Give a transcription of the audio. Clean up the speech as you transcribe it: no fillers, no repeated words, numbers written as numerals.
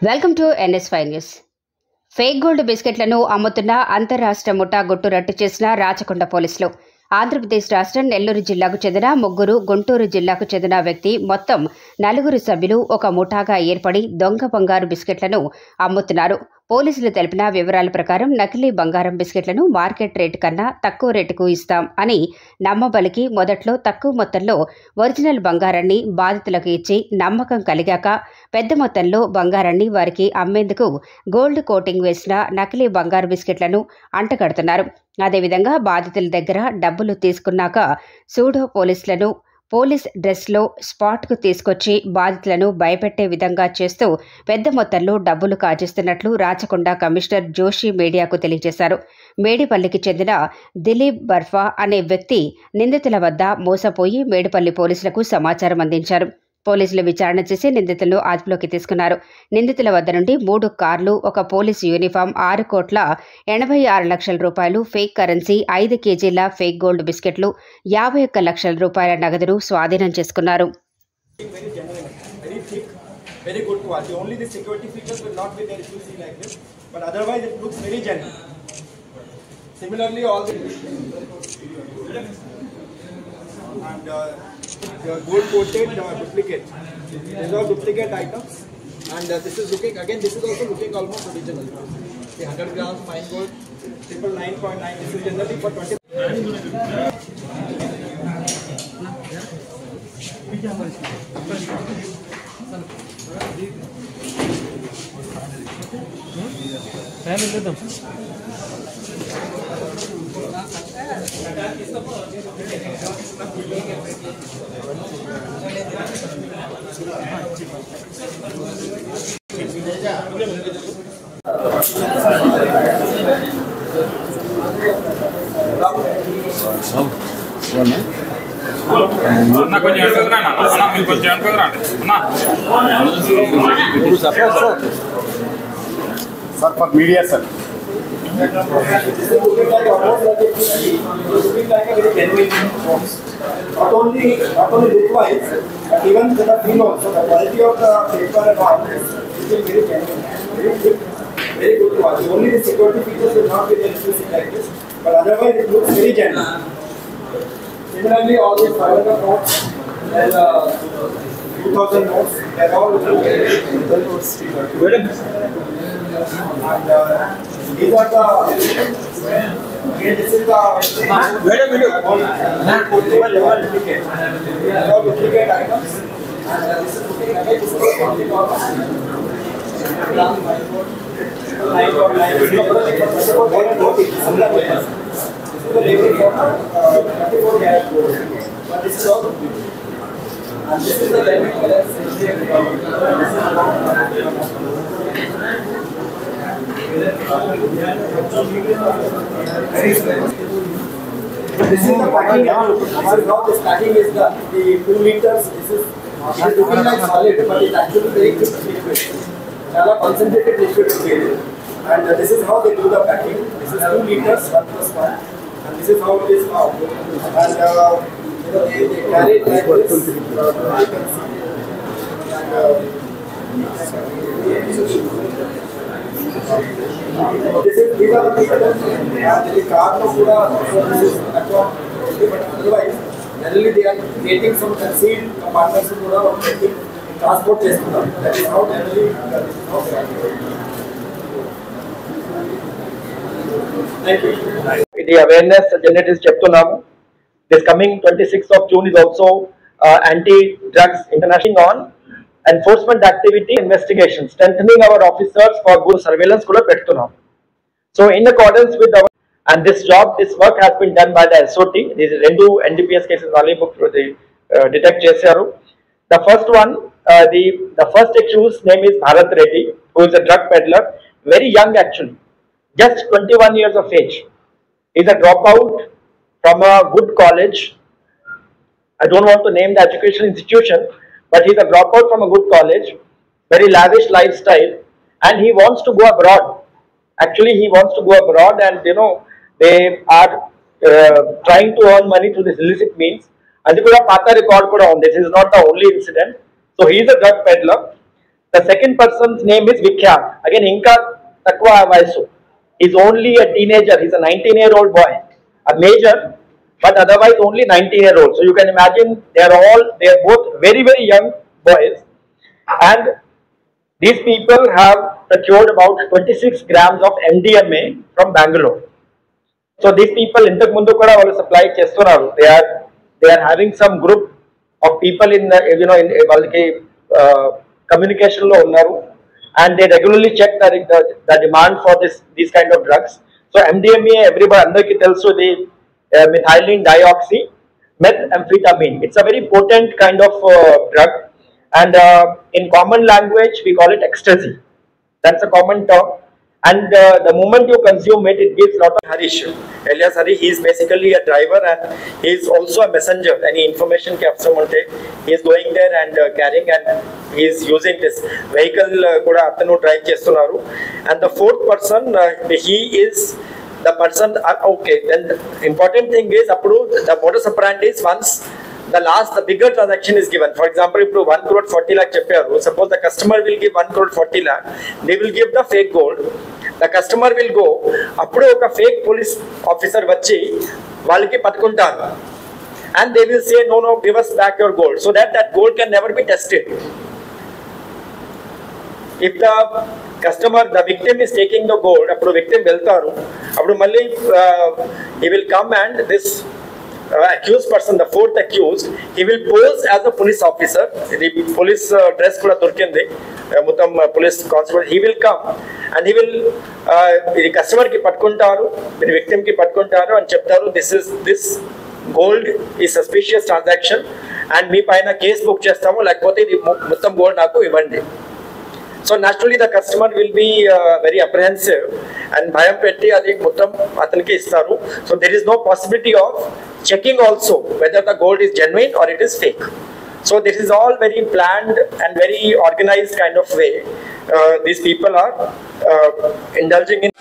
Welcome to NS5 news. Fake gold బిస్కెట్లను అమ్ముతున్న అంతర్రాష్ట్ర ముఠా గుట్టు రట్టు చేసిన రాచకొండ పోలీసులు. ఆంధ్రప్రదేశ్ రాష్ట్రం నెల్లూరు జిల్లాకు చెందిన ముగ్గురు, గుంటూరు జిల్లాకు చెందిన వ్యక్తి మొత్తం 4 సభ్యులు ఒక ముఠాగా ఏర్పడి దొంగ బంగారు బిస్కెట్లను అమ్ముతున్నారు. పోలీసులు తెలిపిన వివరాల ప్రకారం నకిలీ బంగారం బిస్కెట్లను మార్కెట్ రేటు కన్నా తక్కువ రేటుకు ఇస్తాం అని నమ్మబలికి మొదట్లో తక్కువ మొత్తంలో ఒరిజినల్ బంగారాన్ని బాధితులకు ఇచ్చి నమ్మకం కలిగాక పెద్ద మొత్తంలో బంగారాన్ని వారికి అమ్మేందుకు గోల్డ్ కోటింగ్ వేసిన నకిలీ బంగారు బిస్కెట్లను అంటగడుతున్నారు. అదేవిధంగా బాధితుల దగ్గర డబ్బులు తీసుకున్నాక సూడో పోలీసులను పోలీస్ డ్రెస్లో స్పాట్కు తీసుకొచ్చి బాధితులను భయపెట్టే విధంగా చేస్తూ పెద్ద మొత్తంలో డబ్బులు కాజేస్తున్నట్లు రాచకొండ కమిషనర్ జోషి మీడియాకు తెలియజేశారు. మేడిపల్లికి చెందిన దిలీప్ బర్ఫా అనే వ్యక్తి నిందితుల వద్ద మోసపోయి మేడిపల్లి పోలీసులకు సమాచారం అందించారు. పోలీసులు విచారణ చేసి నిందితులను అదుపులోకి తీసుకున్నారు. నిందితుల వద్ద నుండి 3 కార్లు, ఒక పోలీసు యూనిఫామ్, 6,86,00,000 రూపాయలు ఫేక్ కరెన్సీ, 5 కేజీల ఫేక్ గోల్డ్ బిస్కెట్లు, 51 లక్షల రూపాయల నగదును స్వాధీనం చేసుకున్నారు. Gold coated duplicate. These are duplicate items, and this is looking again. This is also looking almost original. The 100 grams fine gold, 999.9. This is generally for 20. Sir, for media, sir. Looking like almost like looking like a very genuine box. Not only look wise, but even the feel also. The quality of the paper and all is very genuine, very good to watch. Only the security features will not be there if you see like this, but otherwise it looks very genuine. Similarly, all these 500 notes and 2000 notes, they are all looking very good. And these are the this is the wait a minute duplicate. These are duplicate items, and this is looking again. This is something of 9.9. This is the label for 24 karat gold, but this is all duplicate. And this is the diamond color. This is the packing. Now this packing is the 2 liters. This is looking like solid, but it's actually very good liquid. Chala concentrated liquid is made, and this is how they do the packing. This is 2 liters, 1+1, and this is how it is now. And they carry it like this. You can see. These are the pictures. The car no kuda this is but otherwise generally they are creating some concealed compartments kuda transport chestunnaru. That is how generally Thank you. The awareness generators cheptunnamu. This coming 26th of June is also anti-drugs international on enforcement activity investigation, strengthening our officers for good surveillance kuda pettunam. So in accordance with our and this work has been done by the SOT. These rendu NDPS cases only book to the detect chesaru. The first one, the first accused name is Bharat Reddy, who is a drug peddler, very young actually, just 21 years of age. He is a dropout from a good college. I don't want to name the education institution, but he is a dropout from a good college, very lavish lifestyle, and he wants to go abroad. Actually, he wants to go abroad, and they are trying to earn money through this illicit means. And the pata record kuda on this is not the only incident. So he is a drug peddler. The second person's name is Vikhyat. Again, Inka Takwa Vaisu. He's only a teenager. He's a 19-year-old boy, a major, but otherwise only 19-year-old. So you can imagine they are both very, very young boys. And these people have procured about 26 grams of MDMA from Bangalore. So these people ఇంతకు ముందు కూడా వాళ్ళు supply చేస్తున్నారు. They are having some group of people in వాళ్ళకి communication లో ఉన్నారు, and they regularly check the demand for these kind of drugs. So MDMA everybody అందరికీ తెలుసు, the methylene dioxy methamphetamine. It's a very potent kind of drug, and in common language we call it ecstasy. That's a common term. And the moment you consume it, it gives lot of Harish. Elias Hari, he is basically a driver and he is also a messenger. Any information he is going there and carrying, and he is using this vehicle kuda atanu drive chestunaru. And the fourth person, he is the person. Okay, then the important thing is appudu the modus operandi is once the bigger transaction is given. For example, if 1 crore 40 lakh chepparu, suppose the customer will give 1 crore 40 lakh, they will give the fake gold. The customer will go, appudu oka fake police officer vachi valiki pattukuntaru, and they will say no, give us back your gold, so that gold can never be tested. If the customer, the victim is taking the gold, appudu victim veltaru, appudu malli he will come, and this accused person, the fourth accused, he will pose as a police officer. The police dress kuda dorkindi, mutam police constable. He will come and he will the customer ki pattukuntaru, the victim ki pattukuntaru and cheptaru, this gold is suspicious transaction and మీ పైన case book చేస్తాము, లేకపోతే ఇది మొత్తం gold నాకు ఇవ్వండి. So naturally the customer will be very apprehensive and bhayam petti adi mottam ataniki istaru. So there is no possibility of checking also whether the gold is genuine or it is fake. So this is all very planned and very organized kind of way these people are indulging in.